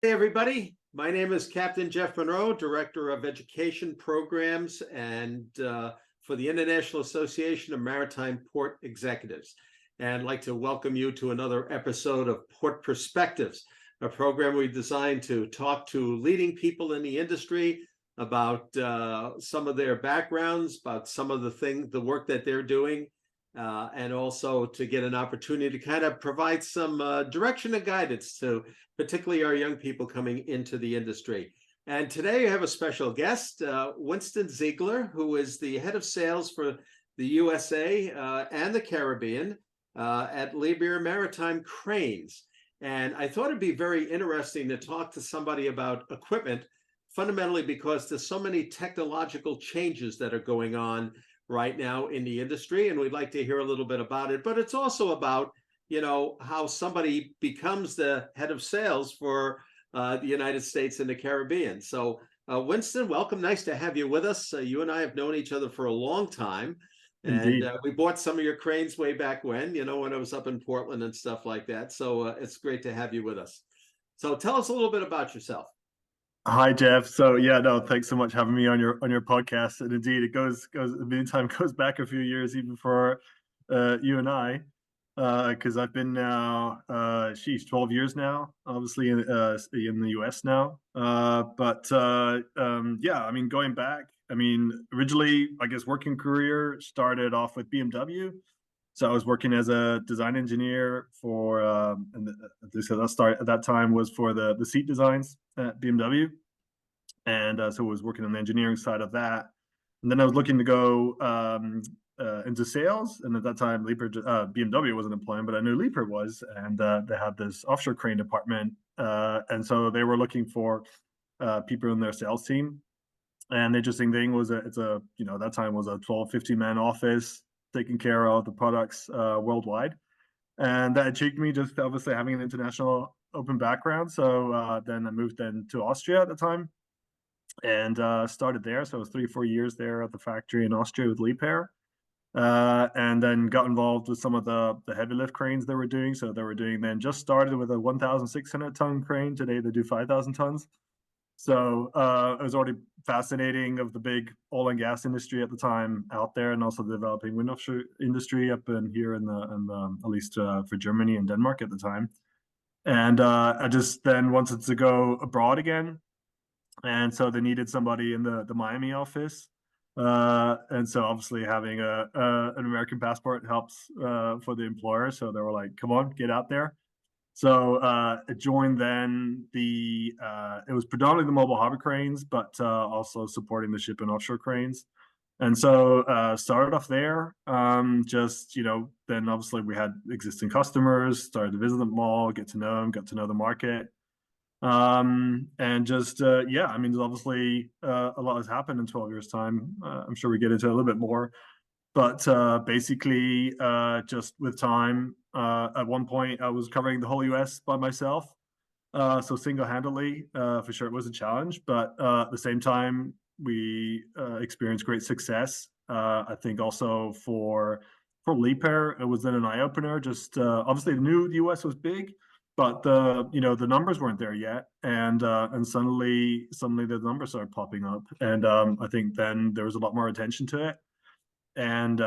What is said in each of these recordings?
Hey, everybody. My name is Captain Jeff Monroe, Director of Education Programs for the International Association of Maritime Port Executives. And I'd like to welcome you to another episode of Port Perspectives, a program we designed to talk to leading people in the industry about some of their backgrounds, about some of the work that they're doing, and also to get an opportunity to kind of provide some direction and guidance to particularly our young people coming into the industry. And today I have a special guest, Winston Ziegler, who is the head of sales for the USA and the Caribbean at Liebherr Maritime Cranes. And I thought it'd be very interesting to talk to somebody about equipment, fundamentally because there's so many technological changes that are going on right now in the industry, and we'd like to hear a little bit about it. But it's also about, how somebody becomes the head of sales for the United States and the Caribbean. So, Winston, welcome. Nice to have you with us. You and I have known each other for a long time, and Indeed. we bought some of your cranes way back when, when I was up in Portland and stuff like that. So it's great to have you with us. So tell us a little bit about yourself. Hi, Jeff. So yeah, no, thanks so much for having me on your podcast. And indeed, it goes the meantime goes back a few years even for you and I, because I've been now 12 years now, obviously in the US now. Yeah, I mean going back, I mean originally I guess working career started off with BMW. So I was working as a design engineer for, so that start at that time was for the seat designs at BMW, and so I was working on the engineering side of that. And then I was looking to go into sales, and at that time, BMW wasn't employing, but I knew Liebherr was, and they had this offshore crane department, and so they were looking for people in their sales team. And the interesting thing was that that time was a 12, 15-man office taking care of the products worldwide. And that intrigued me, just obviously having an international open background. So then I moved then to Austria at the time and started there. So it was 3 or 4 years there at the factory in Austria with Liebherr. And then got involved with some of the heavy lift cranes they were doing. So they were doing then just started with a 1,600 ton crane. Today they do 5,000 tons. So it was already fascinating of the big oil and gas industry at the time out there, and also the developing wind offshore industry up in here in the at least for Germany and Denmark at the time. And I just then wanted to go abroad again, and so they needed somebody in the Miami office. And so obviously having an American passport helps for the employer. So they were like, "Come on, get out there." So I joined then it was predominantly the mobile harbor cranes, but also supporting the ship and offshore cranes. And so started off there. Then obviously we had existing customers, started to visit them all, get to know them, got to know the market. And just, yeah, I mean, obviously a lot has happened in 12 years' time. I'm sure we get into it a little bit more. But basically, just with time, at one point I was covering the whole US by myself. So single-handedly, for sure, it was a challenge. But at the same time, we experienced great success. I think also for Liebherr, it was then an eye-opener. Just obviously, they knew the US was big, but the numbers weren't there yet, and suddenly the numbers started popping up, and I think then there was a lot more attention to it. And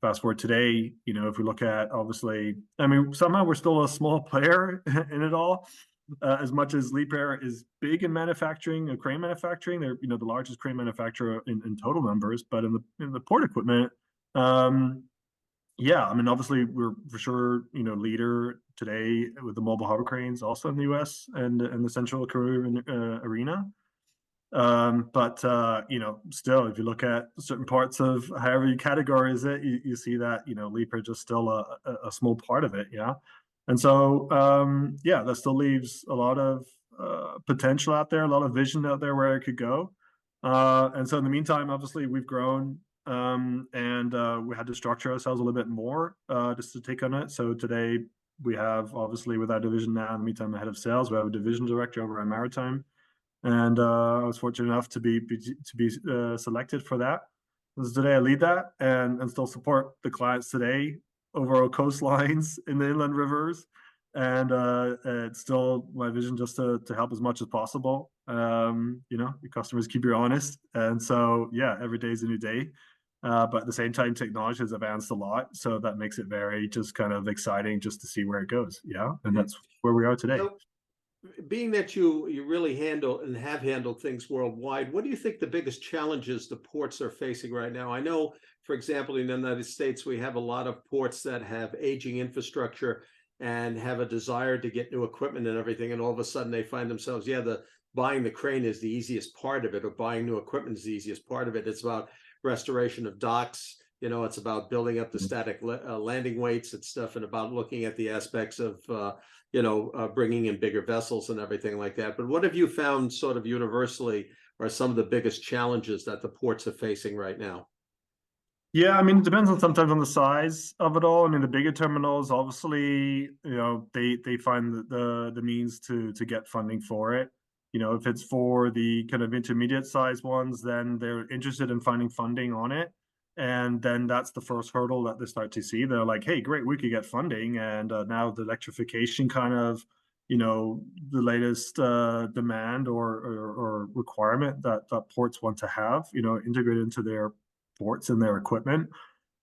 fast forward today, if we look at obviously, I mean, somehow we're still a small player in it all. As much as Liebherr is big in manufacturing, crane manufacturing, they're the largest crane manufacturer in total numbers, but in the port equipment, um, yeah, I mean, obviously we're for sure leader today with the mobile harbor cranes, also in the U.S. and in the Central Caribbean arena. But still, if you look at certain parts of however you categorize it, you see that Liebherr just still a small part of it, yeah. And so yeah, that still leaves a lot of potential out there, a lot of vision out there where it could go. And so in the meantime, obviously we've grown, and we had to structure ourselves a little bit more just to take on it. So today we have, obviously, with our division now, in the meantime, head of sales, we have a division director over at Maritime, and I was fortunate enough to be selected for that. So today I lead that and still support the clients today over our coastlines in the inland rivers, and it's still my vision just to help as much as possible. You know, your customers keep you honest, and so yeah, every day is a new day. But at the same time, technology has advanced a lot, so that makes it very just kind of exciting just to see where it goes. Yeah, and Mhm. that's where we are today. So, being that you really handle and have handled things worldwide, what do you think the biggest challenges the ports are facing right now? I know, for example, in the United States, we have a lot of ports that have aging infrastructure and have a desire to get new equipment and everything, and all of a sudden they find themselves, yeah, the buying the crane is the easiest part of it, or buying new equipment is the easiest part of it. It's about restoration of docks. It's about building up the static landing weights and stuff, and about looking at the aspects of bringing in bigger vessels and everything like that. But what have you found sort of universally are some of the biggest challenges that the ports are facing right now? Yeah, I mean, it depends on sometimes on the size of it all. I mean, the bigger terminals, obviously, you know, they find the means to get funding for it. You know, if it's for the kind of intermediate size ones, then they're interested in finding funding on it. And then that's the first hurdle that they start to see. They're like, hey, great, we could get funding. And now the electrification kind of, you know, the latest demand or requirement that ports want to have, you know, integrated into their ports and their equipment.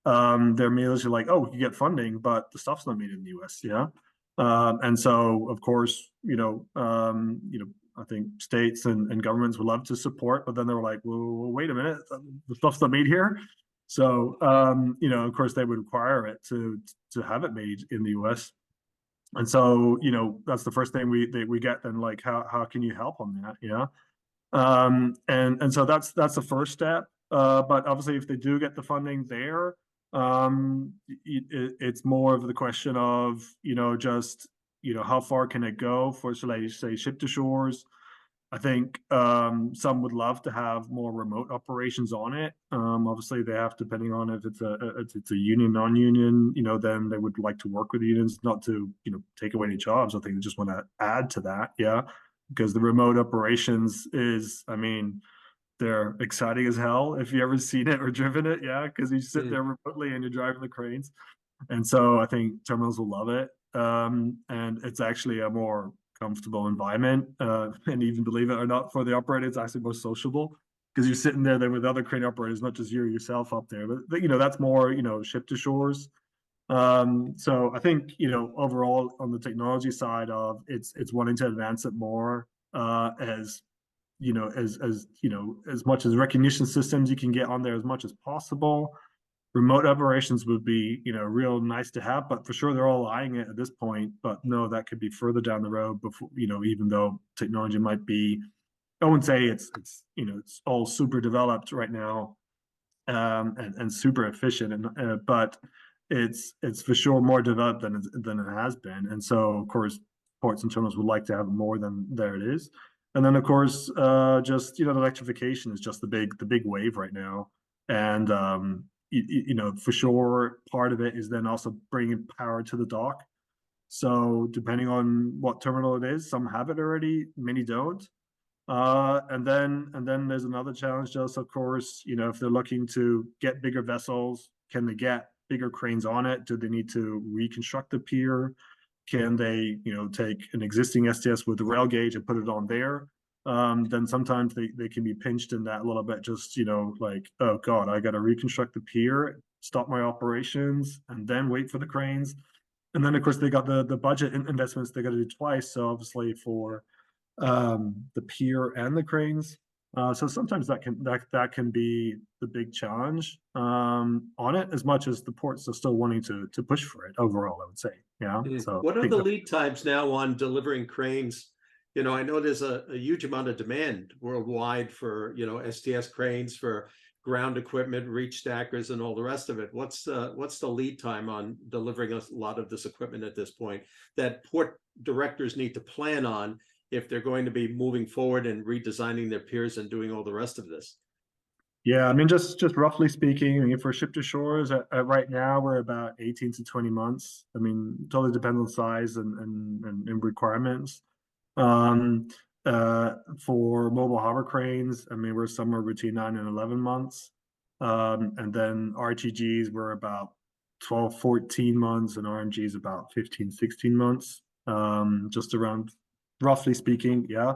Their immediately like, oh, we can get funding, but the stuff's not made in the US, yeah. And so, of course, I think states and governments would love to support, but then they were like, well, wait a minute, the stuff's not made here. So, of course, they would require it to have it made in the US. And so, that's the first thing we get. Then, like, how can you help on that? Yeah. And so that's the first step. But obviously, if they do get the funding there, it's more of the question of just how far can it go for, so like say, ship to shores. I think some would love to have more remote operations on it. Obviously, they have, depending on if it's a union, non-union, then they would like to work with unions, not to take away any jobs. I think they just want to add to that, yeah, because the remote operations is, I mean, they're exciting as hell if you ever seen it or driven it, yeah, because you sit there remotely and you're driving the cranes, and so I think terminals will love it. And it's actually a more comfortable environment. And even, believe it or not, for the operator, it's actually more sociable because you're sitting there then with other crane operators, not just you yourself up there. But that's more, ship to shores. So I think, overall on the technology side of it's wanting to advance it more, as as much as recognition systems you can get on there as much as possible. Remote operations would be, real nice to have, but for sure they're all eyeing it at this point. But no, that could be further down the road before, even though technology might be, I wouldn't say it's all super developed right now, and super efficient, but it's for sure more developed than it has been. And so, of course, ports and terminals would like to have more than there it is. And then, of course, just the electrification is just the big wave right now. And for sure, part of it is then also bringing power to the dock. So depending on what terminal it is, some have it already, many don't. And then there's another challenge, just of course, if they're looking to get bigger vessels, can they get bigger cranes on it? Do they need to reconstruct the pier? Can they, take an existing STS with the rail gauge and put it on there? Then sometimes they can be pinched in that a little bit, just, like, oh God, I got to reconstruct the pier, stop my operations, and then wait for the cranes. And then, of course, they got the budget investments they got to do twice. So obviously for the pier and the cranes. So sometimes that can be the big challenge on it, as much as the ports are still wanting to push for it overall, I would say. Yeah. So What I are think the that, lead times now on delivering cranes? I know there's a huge amount of demand worldwide for, STS cranes, for ground equipment, reach stackers, and all the rest of it. What's the lead time on delivering a lot of this equipment at this point that port directors need to plan on if they're going to be moving forward and redesigning their piers and doing all the rest of this? yeah, I mean, just roughly speaking, I mean, for ship to shores, right now we're about 18 to 20 months. I mean, totally depends on size and requirements. Um, for mobile hover cranes, I mean, we're somewhere between 9 and 11 months. And then RTGs were about 12, 14 months, and RMGs about 15, 16 months. just around, roughly speaking, yeah.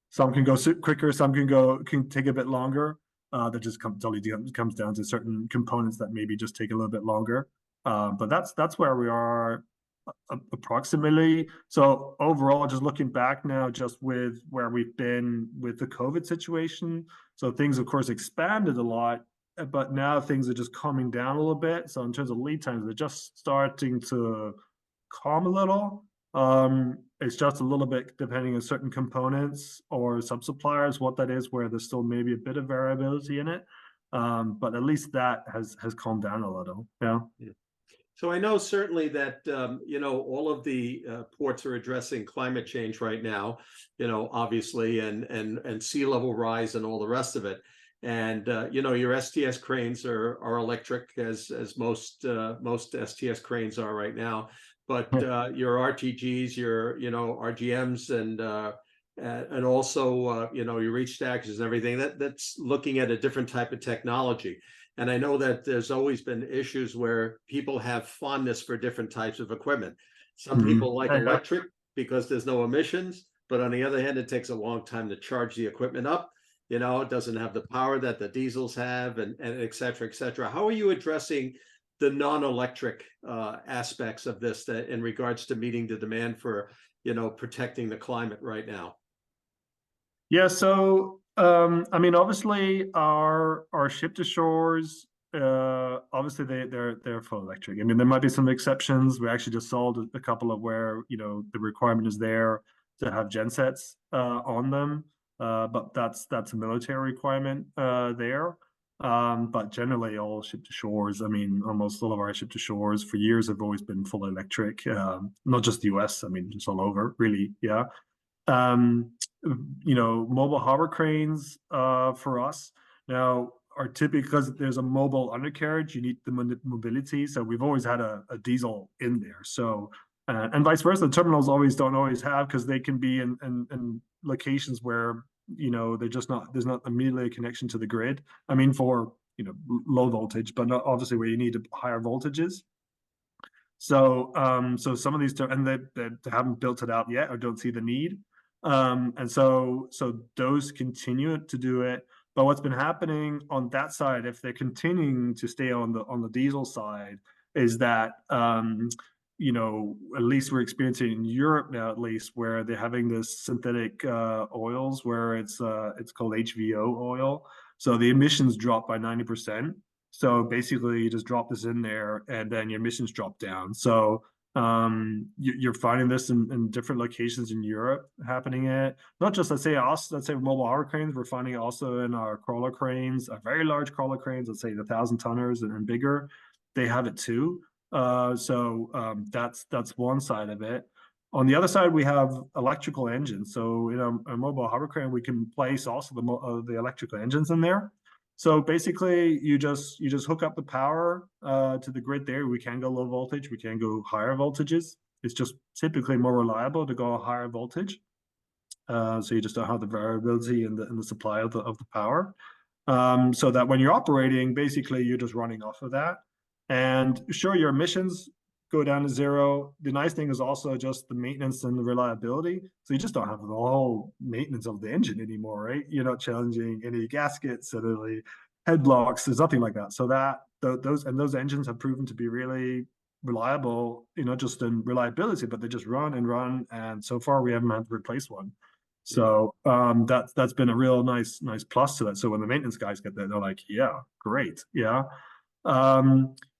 Some can go quicker, some can take a bit longer. That just totally comes down to certain components that maybe just take a little bit longer. But that's where we are approximately. So overall, just looking back now, just with where we've been with the COVID situation, so things of course expanded a lot, but now things are just coming down a little bit. So in terms of lead times, they're just starting to calm a little. It's just a little bit depending on certain components or sub-suppliers, what that is, where there's still maybe a bit of variability in it. But at least that has calmed down a little. Yeah. So I know certainly that all of the ports are addressing climate change right now, obviously, and sea level rise and all the rest of it. And your STS cranes are electric, as most STS cranes are right now. But your RTGs, your RGMs, and also your reach stackers and everything, that's looking at a different type of technology. And I know that there's always been issues where people have fondness for different types of equipment. Some people like electric because there's no emissions, but on the other hand, it takes a long time to charge the equipment up. It doesn't have the power that the diesels have, and et cetera, et cetera. How are you addressing the non-electric aspects of this in regards to meeting the demand for, protecting the climate right now? Yeah, so I mean, obviously our ship to shores, obviously they're full electric. I mean, there might be some exceptions. We actually just sold a couple of where the requirement is there to have gensets on them, but that's a military requirement there. But generally, all ship to shores, I mean, almost all of our ship to shores for years have always been full electric. Not just the US, I mean, just all over, really. Yeah. Mobile harbor cranes for us now are typically, because there's a mobile undercarriage, you need the mobility. So we've always had a diesel in there. So and vice versa, the terminals don't always have, because they can be in locations where there's not immediately a connection to the grid. I mean, for low voltage, but not obviously where you need higher voltages. So some of these and they haven't built it out yet or don't see the need. And so those continue to do it. But what's been happening on that side, if they're continuing to stay on the diesel side, is that at least we're experiencing in Europe now, at least, where they're having this synthetic oils, where it's called HVO oil. So the emissions drop by 90%. So basically, you just drop this in there, and then your emissions drop down. So you're finding this in different locations in Europe happening. It not just let's say mobile harbor cranes. We're finding it also in our crawler cranes, our very large crawler cranes. Let's say the 1,000-tonners and bigger. They have it too. That's one side of it. On the other side, we have electrical engines. So in a mobile harbor crane, we can place also the electrical engines in there. So basically, you just hook up the power to the grid there. We can go low voltage, we can go higher voltages. It's just typically more reliable to go higher voltage. So you just don't have the variability in the supply of the power. So that when you're operating, basically you're just running off of that. And sure, your emissions go down to zero. The nice thing is also just the maintenance and the reliability. So you just don't have the whole maintenance of the engine anymore, right? You're not challenging any gaskets or any head blocks. There's nothing like that. So those engines have proven to be really reliable, just in reliability, but they just run and run. And so far we haven't had to replace one. So that's been a real nice plus to that. So when the maintenance guys get there, they're like, yeah, great. Yeah.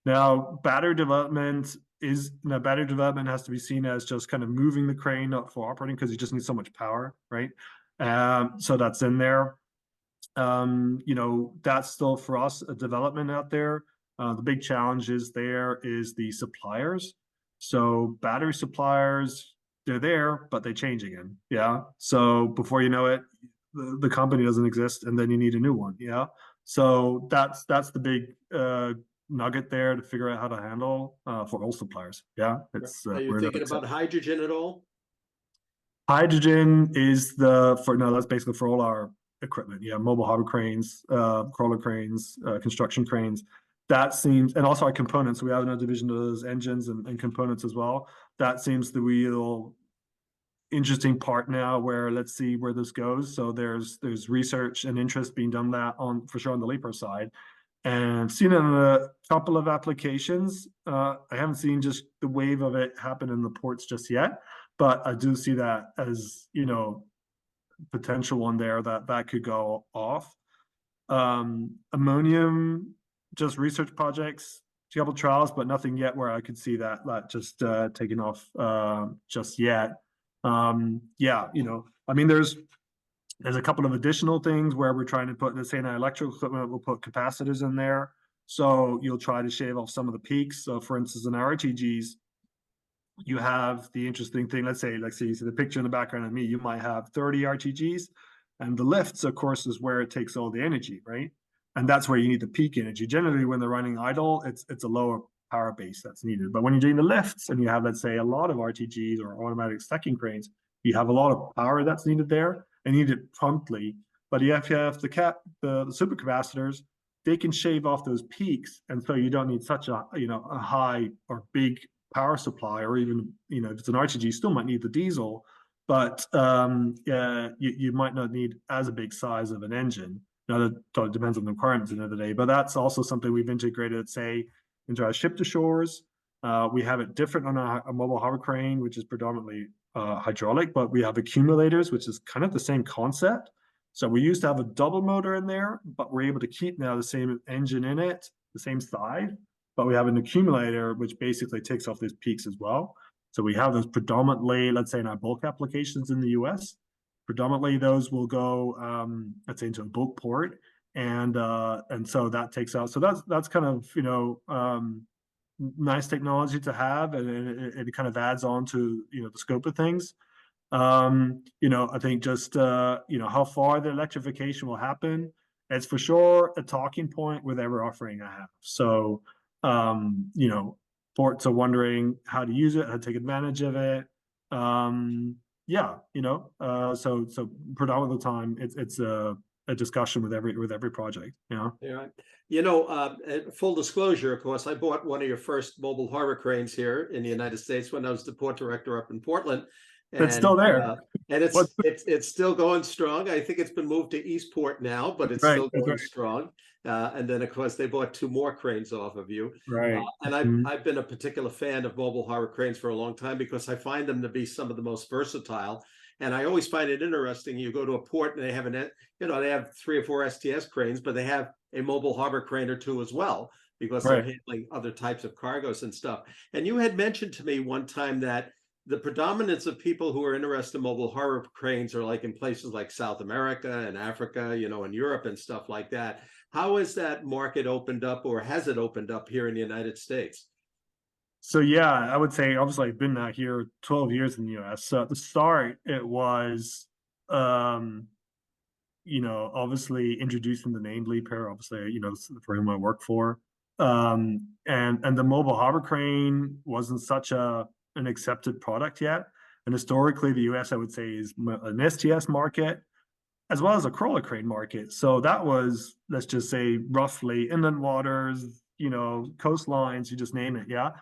Now battery development has to be seen as just kind of moving the crane up for operating, because you just need so much power, right? So that's in there. That's still for us a development out there. The big challenge is the suppliers. So battery suppliers, they're there, but they change again. Yeah. So before you know it, the company doesn't exist, and then you need a new one. Yeah. So that's the big nugget there to figure out how to handle for all suppliers. Yeah. Are you thinking about hydrogen at all? Hydrogen is that's basically for all our equipment. Yeah, mobile harbor cranes, crawler cranes, construction cranes. that seems, and also our components. We have another division of those engines and components as well. That seems the real interesting part now, where let's see where this goes. So there's research and interest being done that on for sure on the Liebherr side, and seen it in a couple of applications. I haven't seen just the wave of it happen in the ports just yet, but I do see that as, you know, potential one there that could go off. Ammonium, just research projects, a couple trials, but nothing yet where I could see that just taking off just yet. Yeah, you know, I mean, there's a couple of additional things where we're trying to put, let's say in our electrical equipment, we'll put capacitors in there. So you'll try to shave off some of the peaks. So for instance, in our RTGs, you have the interesting thing, let's say you see the picture in the background of me, you might have 30 RTGs, and the lifts, of course, is where it takes all the energy, right? And that's where you need the peak energy. Generally, when they're running idle, it's a lower power base that's needed. But when you're doing the lifts and you have, let's say, a lot of RTGs or automatic stacking cranes, you have a lot of power that's needed there and need it promptly. But if you have the supercapacitors, they can shave off those peaks, and so you don't need such a a high or big power supply, or even if it's an RTG, you still might need the diesel, but yeah, you might not need as a big size of an engine. Now that depends on the requirements at the end of the day, but that's also something we've integrated, say, into our ship to shores. We have it different on a mobile hover crane, which is predominantly hydraulic, but we have accumulators, which is kind of the same concept. So we used to have a double motor in there, but we're able to keep now the same engine in it, the same side, but we have an accumulator, which basically takes off these peaks as well. So we have those predominantly, let's say in our bulk applications in the US, predominantly those will go, let's say into a bulk port. And so that takes out, so that's kind of, nice technology to have, and it kind of adds on to, the scope of things. I think just how far the electrification will happen, it's for sure a talking point with every offering I have. So ports are wondering how to use it, how to take advantage of it. Yeah, so predominantly the time it's a discussion with every project. Yeah. Full disclosure, of course, I bought one of your first mobile harbor cranes here in the United States when I was the port director up in Portland. It's still there. And it's still going strong. I think it's been moved to Eastport now, but it's Right, still going right. strong. And then, of course, they bought 2 more cranes off of you. Right. And I've been a particular fan of mobile harbor cranes for a long time because I find them to be some of the most versatile. And I always find it interesting. You go to a port and they have they have 3 or 4 STS cranes, but they have a mobile harbor crane or 2 as well, because they're handling other types of cargoes and stuff. And you had mentioned to me one time that the predominance of people who are interested in mobile harbor cranes are like in places like South America and Africa, and Europe and stuff like that. How has that market opened up, or has it opened up here in the United States? So yeah, I would say obviously I've been out here 12 years in the US. So at the start it was obviously introducing the name Liebherr, obviously, for whom I work for. And the mobile harbor crane wasn't such an accepted product yet. And historically, the US, I would say, is an STS market as well as a crawler crane market. So that was, let's just say, roughly inland waters, coastlines, you just name it, yeah.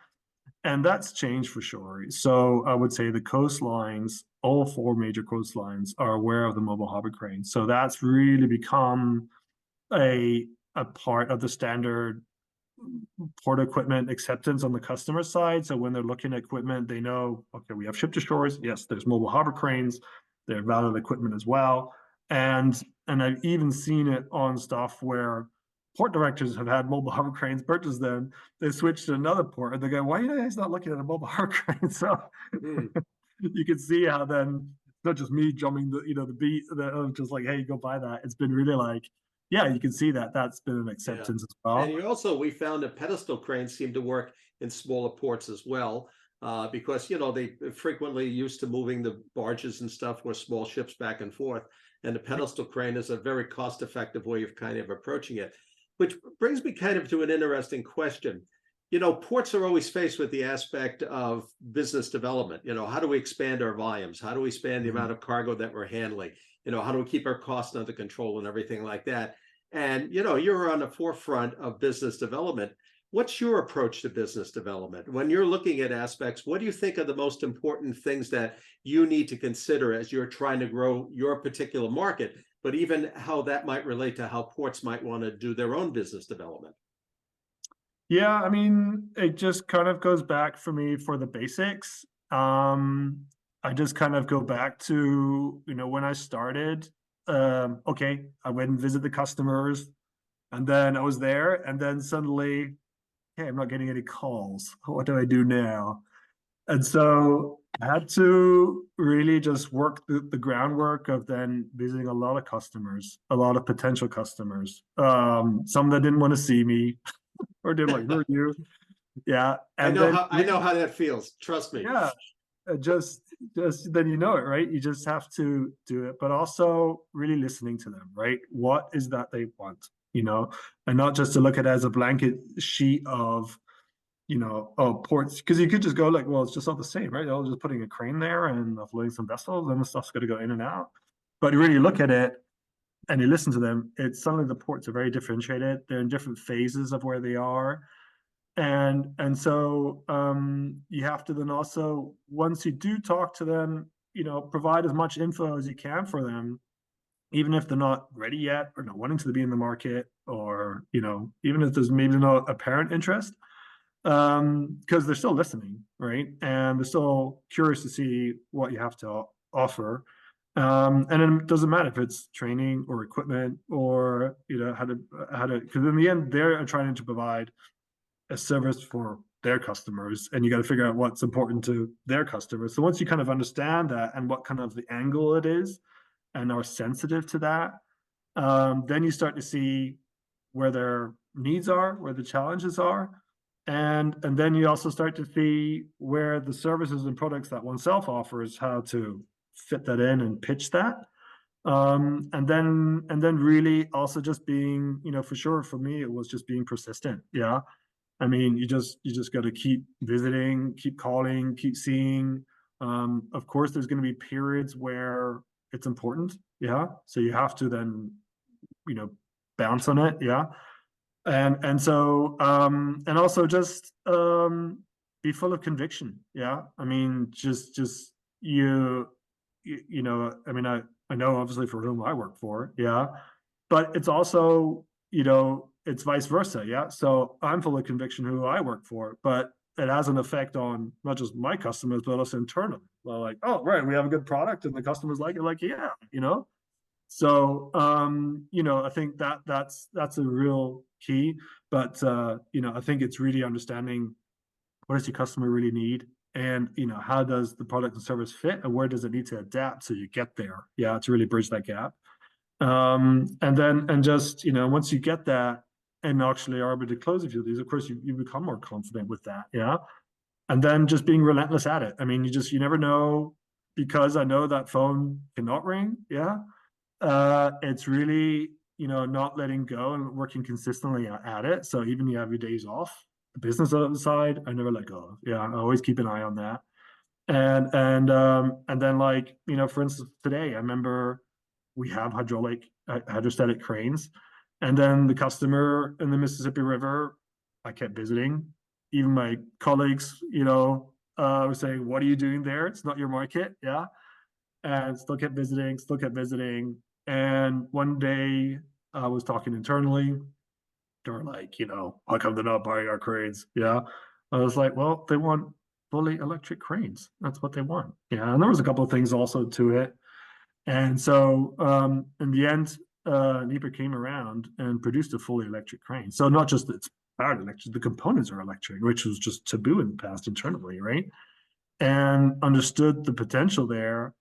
And that's changed for sure. So I would say the coastlines, all 4 major coastlines, are aware of the mobile harbor crane. So that's really become a part of the standard port equipment acceptance on the customer side. So when they're looking at equipment, they know, okay, we have ship to shores. Yes, there's mobile harbor cranes. They're valid equipment as well. And I've even seen it on stuff where port directors have had mobile harbor cranes, purchase them, they switch to another port, and they go, why are you guys not looking at a mobile harbor crane? So you can see how then not just me jumping the beat, just like, hey, go buy that. It's been really like, yeah, you can see that that's been an acceptance as well. And we found that pedestal cranes seem to work in smaller ports as well, because they frequently used to moving the barges and stuff with small ships back and forth. And the pedestal crane is a very cost-effective way of kind of approaching it, which brings me kind of to an interesting question. Ports are always faced with the aspect of business development. How do we expand our volumes? How do we expand the amount of cargo that we're handling? How do we keep our costs under control and everything like that? And you're on the forefront of business development. What's your approach to business development? When you're looking at aspects, what do you think are the most important things that you need to consider as you're trying to grow your particular market, but even how that might relate to how ports might want to do their own business development? Yeah, I mean, it just kind of goes back for me for the basics. I just kind of go back to, when I started, okay, I went and visit the customers, and then I was there, and then suddenly, hey, I'm not getting any calls. What do I do now? And so I had to really just work the groundwork of then visiting a lot of customers, a lot of potential customers, some that didn't want to see me or did like, who are you? Yeah. And then, I know how that feels. Trust me. yeah, just then it, right? You just have to do it, but also really listening to them, right? What is that they want, and not just to look at it as a blanket sheet of, oh, ports, because you could just go like, well, it's just all the same, right? They're just putting a crane there and offloading some vessels, and the stuff's going to go in and out. But you really look at it and you listen to them, it's suddenly the ports are very differentiated. They're in different phases of where they are. And so you have to then also, once you do talk to them, provide as much info as you can for them, even if they're not ready yet or not wanting to be in the market, or even if there's maybe no apparent interest, because they're still listening, right? And they're still curious to see what you have to offer. And then it doesn't matter if it's training or equipment or how to, because in the end they're trying to provide a service for their customers, and you got to figure out what's important to their customers. So once you kind of understand that and what kind of the angle it is and are sensitive to that, then you start to see where their needs are, where the challenges are, and then you also start to see where the services and products that oneself offers, how to fit that in and pitch that. And then really also just being, for sure for me, it was just being persistent. Yeah. I mean, you just got to keep visiting, keep calling, keep seeing. Of course, there's going to be periods where it's important. Yeah. So you have to then, bounce on it. Yeah. And also just be full of conviction. Yeah. I mean, just I mean, I know obviously for whom I work for. Yeah. But it's also, it's vice versa. Yeah. So I'm full of conviction who I work for, but it has an effect on not just my customers, but also internally. Well, like, oh, right, we have a good product and the customers like it, like, yeah, So, I think that's a real key, but, I think it's really understanding what does your customer really need, and, how does the product and service fit, and where does it need to adapt so you get there? Yeah, to really bridge that gap. And just, once you get that and actually are able to close a few of these, of course, you become more confident with that. Yeah. And then just being relentless at it. I mean, you never know, because I know that phone cannot ring. Yeah. It's really, not letting go and working consistently at it. So even you have your days off, the business on the side, I never let go of. Yeah. I always keep an eye on that. And then, like, for instance, today I remember we have hydrostatic cranes, and then the customer in the Mississippi River, I kept visiting. Even my colleagues, were saying, "What are you doing there? It's not your market." Yeah, and still kept visiting. And one day I was talking internally. They were like, how come they're not buying our cranes? Yeah, I was like, well, they want fully electric cranes. That's what they want. Yeah, and there was a couple of things also to it. And so in the end, Liebherr came around and produced a fully electric crane. So not just it's powered electric, the components are electric, which was just taboo in the past internally, right? And understood the potential there,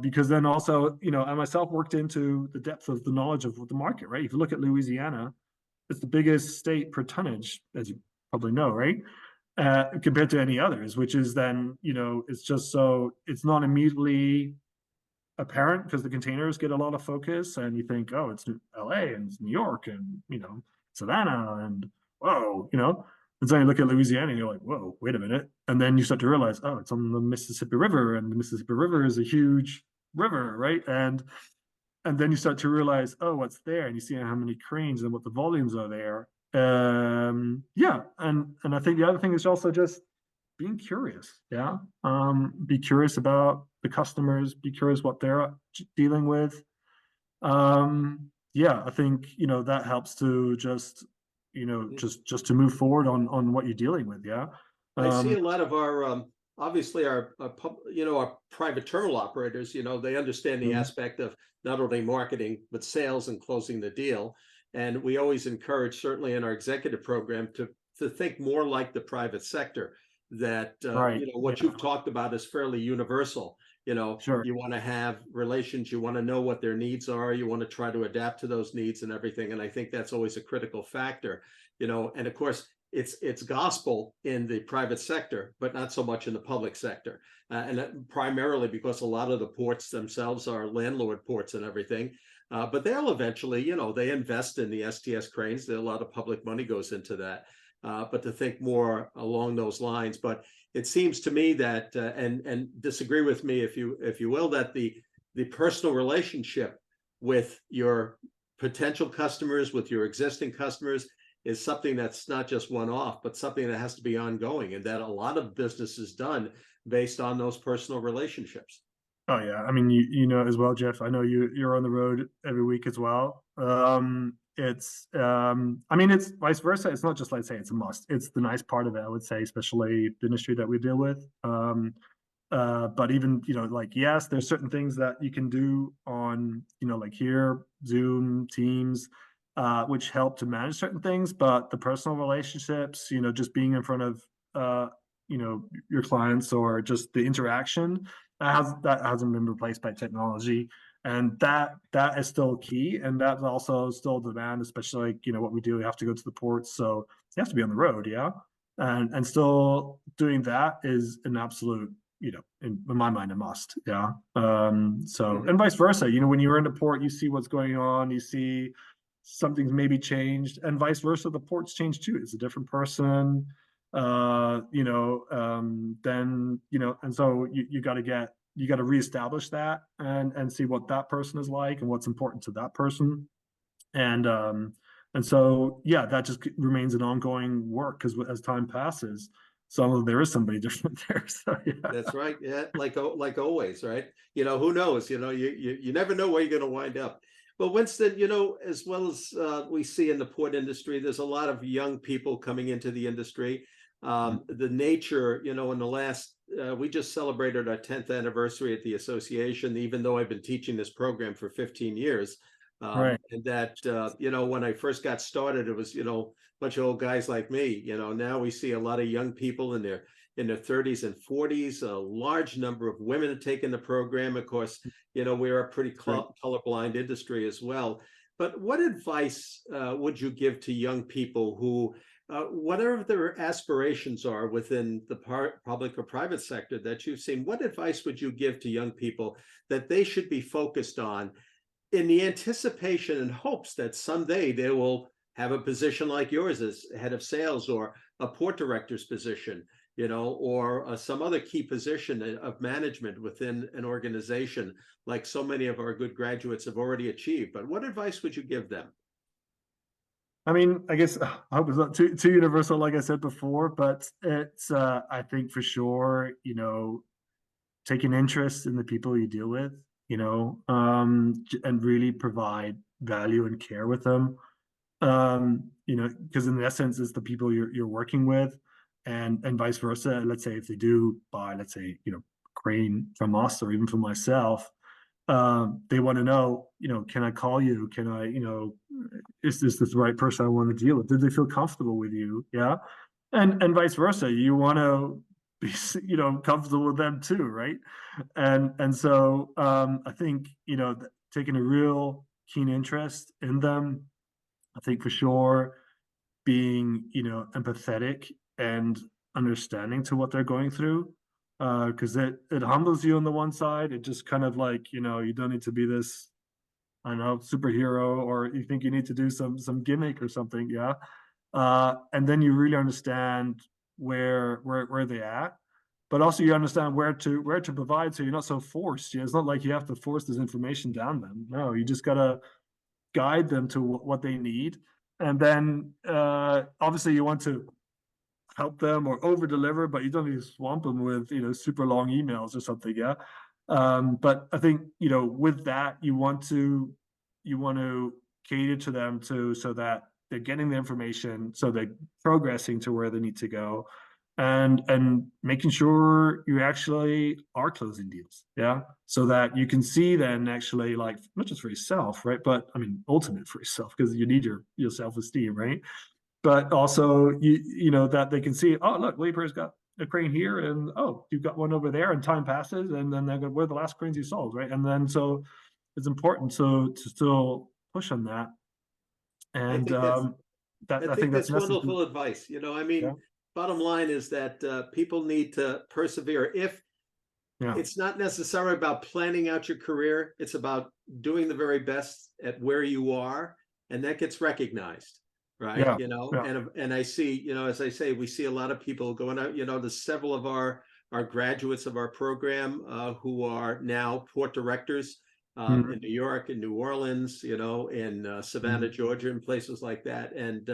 because then also, I myself worked into the depth of the knowledge of the market, right? If you look at Louisiana, it's the biggest state per tonnage, as you probably know, right? Compared to any others, which is then, it's just so it's not immediately apparent because the containers get a lot of focus, and you think, oh, it's LA and it's New York and Savannah and whoa, and then you look at Louisiana and you're like, whoa, wait a minute. And then you start to realize, oh, it's on the Mississippi River, and the Mississippi River is a huge river, right? And and then you start to realize, oh, what's there, and you see how many cranes and what the volumes are there. Yeah, and I think the other thing is also just being curious. Yeah, be curious about the customers, be curious what they're dealing with. Yeah, I think that helps to just just to move forward on what you're dealing with. Yeah. I see um a lot of our obviously our private terminal operators, they understand the mhm, aspect of not only marketing but sales and closing the deal. And we always encourage, certainly in our executive program, to think more like the private sector. That right. what Yeah. you've talked about is fairly universal. Sure. You want to have relations, you want to know what their needs are, you want to try to adapt to those needs and everything. And I think that's always a critical factor. And of course it's gospel in the private sector, but not so much in the public sector. And primarily because a lot of the ports themselves are landlord ports and everything. But they'll eventually, they invest in the STS cranes. A lot of public money goes into that. But to think more along those lines. But it seems to me that, and disagree with me if you will, that the personal relationship with your potential customers, with your existing customers, is something that's not just one off, but something that has to be ongoing, and that a lot of business is done based on those personal relationships. Oh yeah, I mean you know as well, Jeff. I know you're on the road every week as well. It's I mean it's vice versa. It's not just like say it's a must. It's the nice part of it, I would say, especially the industry that we deal with. But even like yes, there's certain things that you can do on like here, Zoom, Teams, which help to manage certain things. But the personal relationships, just being in front of your clients or just the interaction that hasn't been replaced by technology, and that is still key, and that's also still demand, especially like what we do. We have to go to the ports, so you have to be on the road, yeah, and still doing that is an absolute in my mind, a must. Yeah. So, Mhm. and vice versa. When you're in the port, you see what's going on, you see something's maybe changed, and vice versa. The port's changed too. It's a different person. Then and so you got to reestablish that and see what that person is like and what's important to that person. And so yeah, that just remains an ongoing work because as time passes, there is somebody different there. So yeah. That's right. Yeah, like always, right? Who knows? You never know where you're going to wind up. But Winston, as well as we see in the port industry, there's a lot of young people coming into the industry. The nature, in the last, we just celebrated our 10th anniversary at the association, even though I've been teaching this program for 15 years. Right. And that, when I first got started, it was, a bunch of old guys like me. Now we see a lot of young people in their 30s and 40s. A large number of women have taken the program. Of course, we're a pretty Great. colorblind industry as well. But what advice would you give to young people who, whatever their aspirations are within the public or private sector that you've seen, what advice would you give to young people that they should be focused on in the anticipation and hopes that someday they will have a position like yours as head of sales or a port director's position, or some other key position of management within an organization, like so many of our good graduates have already achieved. But what advice would you give them? I mean, I guess I hope it's not too universal, like I said before, but it's I think for sure, take an interest in the people you deal with, and really provide value and care with them. Because in essence, it's the people you're working with, and vice versa. Let's say if they do buy, let's say, crane from us or even from myself, they want to know, can I call you? Can I, is this the right person I want to deal with? Did they feel comfortable with you? Yeah. And vice versa. You want to be, comfortable with them too, right? And so I think, taking a real keen interest in them, I think for sure being, empathetic and understanding to what they're going through. Because it humbles you on the one side. It just kind of like, you don't need to be this, I don't know, superhero, or you think you need to do some gimmick or something, yeah. And then you really understand where they at. but also you understand where to provide, so you're not so forced. It's not like you have to force this information down them. No, you just gotta guide them to what they need, and then obviously you want to help them or over deliver, but you don't need to swamp them with super long emails or something. Yeah. But I think with that you want to cater to them so that they're getting the information, so they're progressing to where they need to go, and making sure you actually are closing deals. Yeah. So that you can see then actually, like, not just for yourself, right, but I mean ultimate for yourself, because you need your self-esteem, right, but also that they can see, oh look, Liebherr's got a crane here, and oh, you've got one over there, and time passes, and then they're going, where are the last cranes you sold, right? And then so it's important to still push on that, I and think that's I think that's necessary. wonderful advice. I mean, Yeah. bottom line is that people need to persevere. If Yeah. it's not necessarily about planning out your career, it's about doing the very best at where you are, and that gets recognized, right? Yeah. Yeah. And I see, as I say, we see a lot of people going out, to several of our graduates of our program who are now port directors in New York, in New Orleans, in Savannah, Georgia, and places like that. And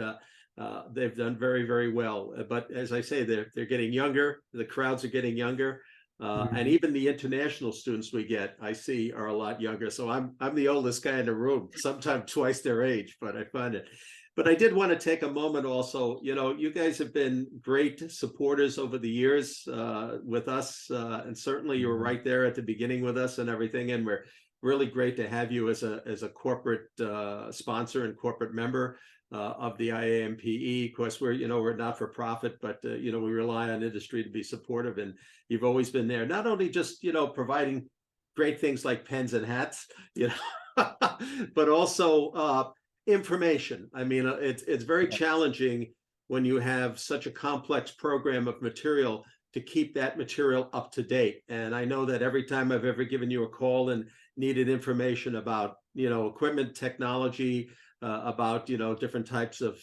they've done very, very well. But as I say, they're getting younger. The crowds are getting younger. And even the international students we get, I see, are a lot younger. So I'm the oldest guy in the room, sometimes twice their age, but I find it. But I did want to take a moment also. You guys have been great supporters over the years with us, and certainly you were right there at the beginning with us and everything. And we're really great to have you as a corporate sponsor and corporate member of the IAMPE. Of course, we're not for profit, but we rely on industry to be supportive, and you've always been there. Not only just providing great things like pens and hats, but also information. I mean, it's very challenging when you have such a complex program of material to keep that material up to date. And I know that every time I've ever given you a call and needed information about equipment, technology, about different types of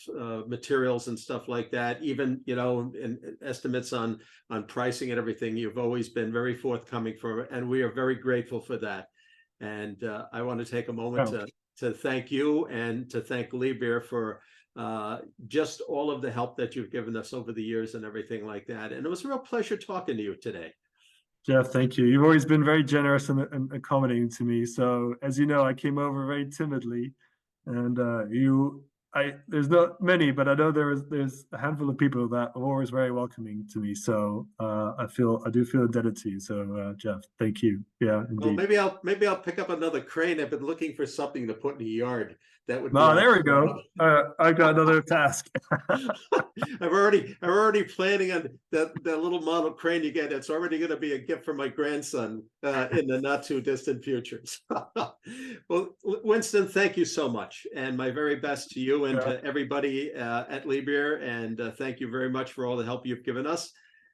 materials and stuff like that, even and estimates on pricing and everything, you've always been very forthcoming and we are very grateful for that. And I want to take a moment to thank you and to thank Liebherr for just all of the help that you've given us over the years and everything like that. And it was a real pleasure talking to you today. Jeff, thank you. You've always been very generous and accommodating to me. So as you know, I came over very timidly, and there's not many, but I know there's a handful of people that are always very welcoming to me. So I do feel indebted to you. So Jeff, thank you. Yeah, indeed. Well, maybe I'll pick up another crane. I've been looking for something to put in the yard. That would be there we go. I've got another task. I'm already planning on that little model crane you get. It's already going to be a gift for my grandson in the not too distant future. Well, Winston, thank you so much, and my very best to you and to everybody at Liebherr. And thank you very much for all the help you've given us.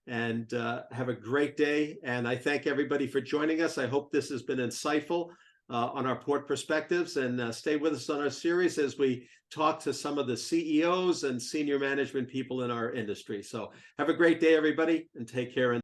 And have a great day. And I thank everybody for joining us. I hope this has been insightful on our port perspectives, and stay with us on our series as we talk to some of the CEOs and senior management people in our industry. So have a great day, everybody, and take care.